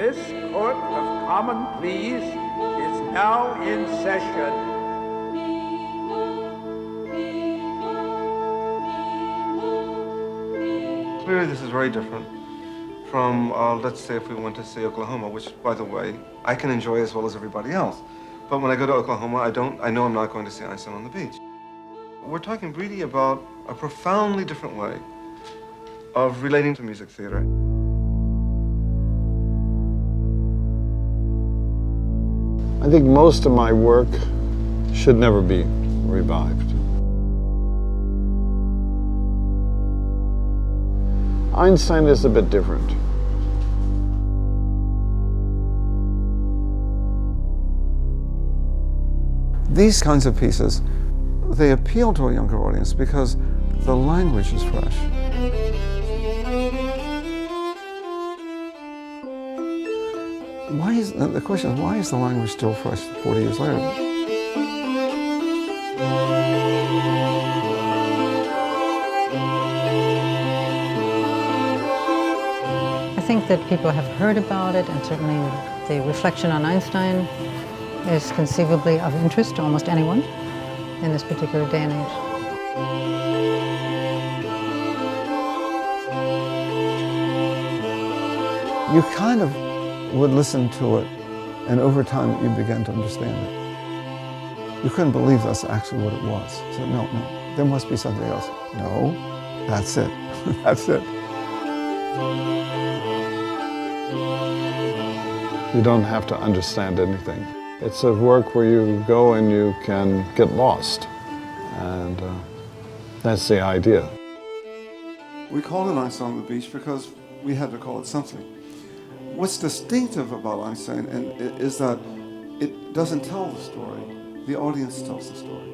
This Court of Common Pleas is now in session. Clearly this is very different from, let's say, if we went to see Oklahoma, which, by the way, I can enjoy as well as everybody else. But when I go to Oklahoma, I know I'm not going to see Einstein on the beach. We're talking really about a profoundly different way of relating to music theater. I think most of my work should never be revived. Einstein is a bit different. These kinds of pieces, they appeal to a younger audience because the language is fresh. The question is, why is the language still fresh 40 years later? I think that people have heard about it, and certainly the reflection on Einstein is conceivably of interest to almost anyone in this particular day and age. You kind of would listen to it, and over time you began to understand it. You couldn't believe that's actually what it was. So no, there must be something else. No, that's it. That's it. You don't have to understand anything. It's a work where you go and you can get lost, and that's the idea. We called it Einstein on the Beach because we had to call it something. What's distinctive about Einstein is that it doesn't tell the story. The audience tells the story.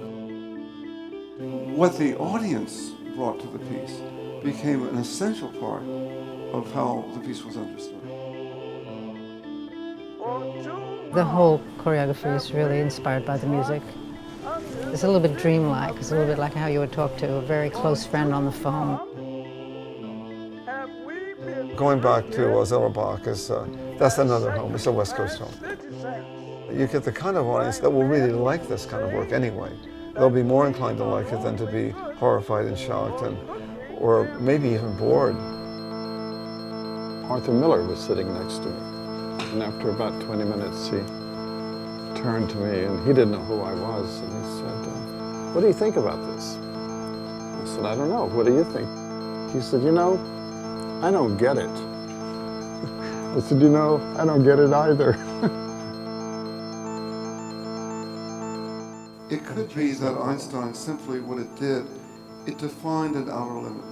What the audience brought to the piece became an essential part of how the piece was understood. The whole choreography is really inspired by the music. It's a little bit dreamlike. It's a little bit like how you would talk to a very close friend on the phone. Going back to Zellerbach, that's another home. It's a West Coast home. You get the kind of audience that will really like this kind of work anyway. They'll be more inclined to like it than to be horrified and shocked, or maybe even bored. Arthur Miller was sitting next to me, and after about 20 minutes he turned to me, and he didn't know who I was, and he said, "What do you think about this?" I said, "I don't know. What do you think?" He said, "You know, I don't get it." I said, "You know, I don't get it either." It could be that Einstein simply, what it did, it defined an outer limit.